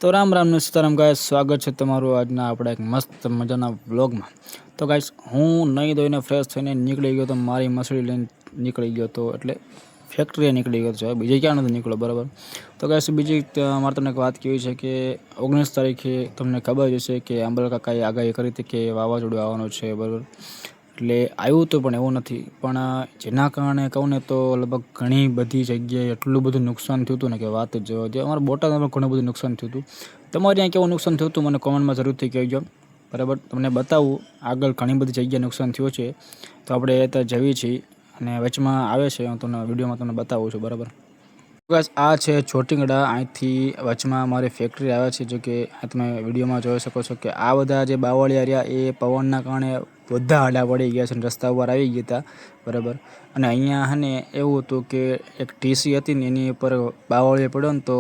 તો રામ રામ ને સીતારામ ગાઈસ, સ્વાગત છે તમારું આજના આપણા એક મસ્ત મજાના વ્લોગમાં। તો ગાઈસ, હું નહીં ધોઈને ફ્રેશ થઈને નીકળી ગયો તો મારી મસળી લઈને નીકળી ગયો તો એટલે ફેક્ટરીએ નીકળી ગયો છે, બીજે ક્યાં નથી નીકળ્યો, બરાબર। તો ગાઈસ, બીજી મારે તમને એક વાત કહેવી છે કે 19 તારીખે તમને ખબર જ હશે કે આંબલ કાકાએ આગાહી કરી હતી કે વાવાઝોડું આવવાનું છે, બરાબર। એટલે આવ્યું તો પણ એવું નથી, પણ જેના કારણે કહું ને તો લગભગ ઘણી બધી જગ્યાએ એટલું બધું નુકસાન થયું હતું ને કે વાત જ જવા દે। અમારા બોટાદમાં ઘણું બધું નુકસાન થયું હતું। તમારે ત્યાં કેવું નુકસાન થયું હતું મને કોમેન્ટમાં જરૂરથી કહેજો, બરાબર। તમને બતાવું આગળ ઘણી બધી જગ્યાએ નુકસાન થયું છે, તો આપણે ત્યાં જઈએ છીએ અને વચમાં આવે છે, હું તમને વિડીયોમાં તમને બતાવું છું, બરાબર। બસ આ છે ચોટીંગડા, અહીંથી વચમાં અમારી ફેક્ટરી આવે છે, જો કે તમે વિડીયોમાં જોઈ શકો છો કે આ બધા જે બાવળિયા રહ્યા એ પવનના કારણે બધા આડા પડી ગયા છે અને રસ્તા ઉપર આવી ગયા હતા, બરાબર। અને અહીંયા હે ને એવું હતું કે એક ટીસી હતી ને એની ઉપર બાવળિયો પડ્યો ને તો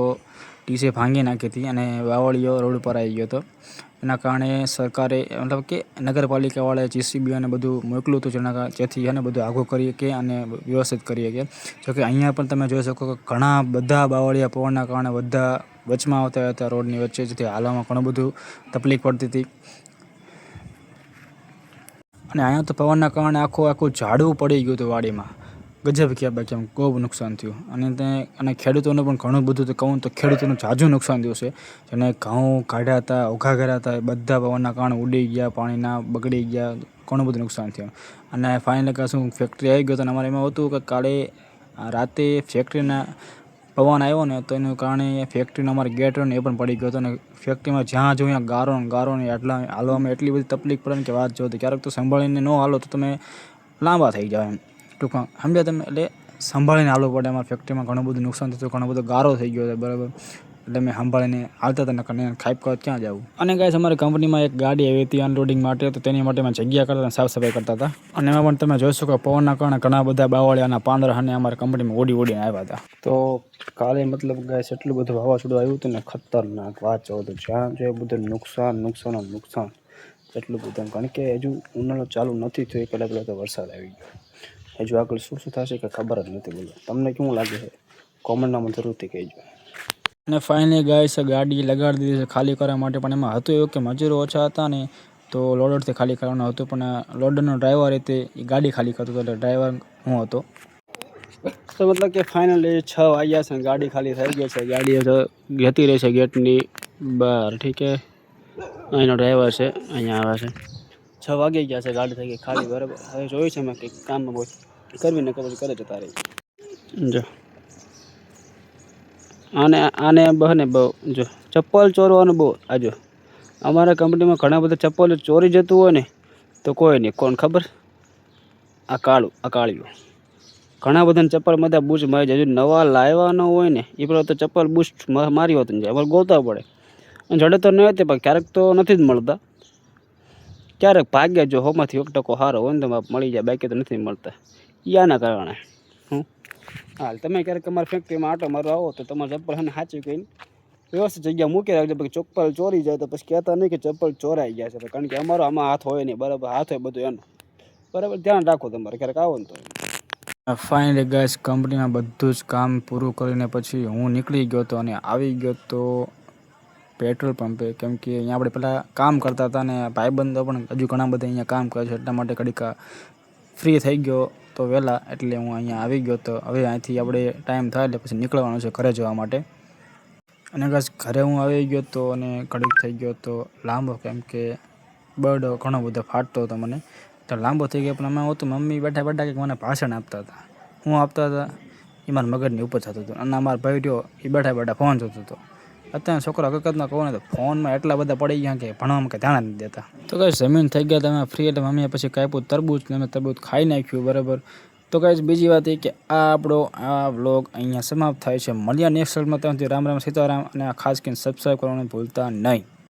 ટીસી ભાંગી નાખી હતી અને બાવળિયો રોડ પર આવી ગયો હતો। એના કારણે સરકારે મતલબ કે નગરપાલિકાવાળાએ જીસીબી અને બધું મોકલ્યું હતું, જેથી એને બધું આઘું કરી શકે અને વ્યવસ્થિત કરી શકે। જોકે અહીંયા પણ તમે જોઈ શકો કે ઘણા બધા બાવળિયા પવનના કારણે બધા વચમાં આવતા હતા રોડની વચ્ચે, જેથી હાલવામાં ઘણું બધું તકલીફ પડતી હતી। અને અહીંયા તો પવનના કારણે આખું ઝાડવું પડી ગયું હતું વાડીમાં, ગજબ કે બાકી આમ ખૂબ નુકસાન થયું। અને ખેડૂતોને પણ ઘણું બધું તો કહું તો ખેડૂતોનું ઝાઝું નુકસાન થયું છે, જેને ઘઉં કાઢ્યા હતા, ઓઘા કર્યા હતા, એ બધા પવનના કારણે ઉડી ગયા, પાણીના બગડી ગયા, ઘણું બધું નુકસાન થયું। અને ફાઇનલી કશું ફેક્ટરી આવી ગયો હતો અને અમારે એમાં હતું કે કાલે રાતે ફેક્ટરીના પવન આવ્યો ને તો એનું કારણે ફેક્ટરીનો અમારે ગેટ રહ્યો ને એ પણ પડી ગયો હતો અને ફેક્ટરીમાં જ્યાં જોયું ત્યાં ગારો ને એટલા હાલવામાં એટલી બધી તકલીફ પડે ને કે વાત જો તો ક્યારેક તો સંભાળીને ન હાલો તો તમે લાંબા થઈ જાવ, એમ ટૂંકમાં સમજ્યા તમે। એટલે સંભાળીને હાલવું પડે। અમારા ફેક્ટરીમાં ઘણું બધું નુકસાન થયું, ઘણો બધો ગારો થઈ ગયો હતો, બરાબર। એટલે મેં સંભાળીને હાલતા હતા, નકર ખાઈપ ક્યાં જવું। અને ગાઈસ, અમારી કંપનીમાં એક ગાડી આવી હતી અનલોડિંગ માટે, તો તેની માટે મેં જગ્યા કરતા સાફ સફાઈ કરતા હતા અને એમાં પણ તમે જોઈ શકો પવનના કારણે ઘણા બધા બાવળિયાના પાંદડા અને અમારી કંપનીમાં ઉડીને આવ્યા હતા। તો કાલે મતલબ ગાઈસ એટલું બધું વાવાઝોડું આવ્યું હતું ને ખતરનાક વાત જો તો જ્યાં જો બધું નુકસાન એટલું બધું, કારણ કે હજુ ઉનાળો ચાલુ નથી થયો, પહેલાં તો વરસાદ આવી ગયો। હજુ આગળ શું થશે કે ખબર જ નથી, બોલો તમને કેવું લાગે છે કોમેન્ટમાં જરૂરથી કહેજો। અને ફાઇનલી ગાઈસ, ગાડી લગાડી દીધી છે ખાલી કરવા માટે, પણ એમાં હતું એવું કે મજૂરો ઓછા હતા ને તો લોડરથી ખાલી કરવાનું હતું, પણ લોડરનો ડ્રાઈવર એ ગાડી ખાલી કરતો હતો, એટલે ડ્રાઈવર હું હતો। તો મતલબ કે ફાઇનલી 6 વાગ્યા છે, ગાડી ખાલી થઈ ગઈ છે, ગાડી જતી રહી છે ગેટની બહાર, ઠીક છે। અહીંનો ડ્રાઈવર છે, અહીંયા આવે છે, 6 વાગી ગયા છે, ગાડી થઈ ગઈ ખાલી, બરાબર। હવે જોયું છે મેં કંઈક કામમાં બહુ કરવીને ખબર કરે જતા રહી જો આને બહને બહુ જો ચપ્પલ ચોરવાનું બહુ આજો અમારા કંપનીમાં ઘણા બધા ચપ્પલ ચોરી જતું હોય ને તો કોઈ નહીં, કોણ ખબર, આ કાળિયું ઘણા બધાને ચપ્પલ બધા બૂચ મારી જાય, નવા લાવ્યા ન હોય ને એ પેલા તો ચપ્પલ બૂચ મારી હોત ને જાય, અમારે ગોતવા પડે અને જડે તો નહીં હતી, પણ ક્યારેક તો નથી જ મળતા, ક્યારેક ભાગ્યા જો હોમાંથી 1% સારો હોય ને તો મળી જાય, બાકી તો નથી મળતા યાના કારણે। હાલ તમે ક્યારેક તમારી ફેક્ટરીમાં આટો મારવા આવો તો તમારે ચપ્પલ છે ને સાચું કહીને વ્યવસ્થિત જગ્યા મૂકી રાખજો, પછી ચપ્પલ ચોરી જાય તો પછી કહેતા નહીં કે ચપ્પલ ચોરાઈ ગયા છે, કારણ કે અમારો આમાં હાથ હોય નહીં, બરાબર, હાથ હોય બધું એનો, બરાબર, ધ્યાન રાખો તમારે ક્યારેક આવો ને તો। ફાઇનલી ગાઈસ, કંપનીમાં બધું જ કામ પૂરું કરીને પછી હું નીકળી ગયો હતો અને આવી ગયો તો પેટ્રોલ પંપે, કેમ કે અહીંયા આપણે પહેલાં કામ કરતા હતા ને ભાઈબંધો પણ હજુ ઘણા બધા અહીંયા કામ કરે છે, એટલા માટે ઘડીક ફ્રી થઈ ગયો તો વહેલા, એટલે હું અહીંયા આવી ગયો તો હવે અહીંથી આપણે ટાઈમ થાય એટલે પછી નીકળવાનું છે ઘરે જવા માટે। અને ગાઈસ, ઘરે હું આવી ગયો તો અને ઘડીક થઈ ગયો તો લાંબો, કેમ કે બર્ડ ઘણો બધો ફાટતો હતો મને, તો લાંબો થઈ ગયો। પણ અમે હતું મમ્મી બેઠા કંઈક મને ભાષણ આપતા હતા, હું આપતા હતા એ મારા મગજની ઉપર થતું હતું, અને મારા ભાઈ રહ્યો એ બેઠા ફોન જોતો હતો। અત્યારે છોકરા હકીકતમાં કહું ને તો ફોનમાં એટલા બધા પડી ગયા કે ભણવામાં કંઈ ધ્યાન નથી દેતા। તો કઈ જમીન થઈ ગયા તમે ફ્રી, એટલે મમ્મીએ પછી કાપ્યું તરબૂચ ને અમે તરબૂચ ખાઈ નાખ્યું, બરાબર। તો કઈ બીજી વાત એ કે આપણો આ વ્લોગ અહીંયા સમાપ્ત થાય છે, મળ્યા નેક્સ્ટ વ્લોગમાં, ત્યાંથી રામ રામ સીતારામ, અને ખાસ કરીને સબસ્ક્રાઈબ કરવાનું ભૂલતા નહીં।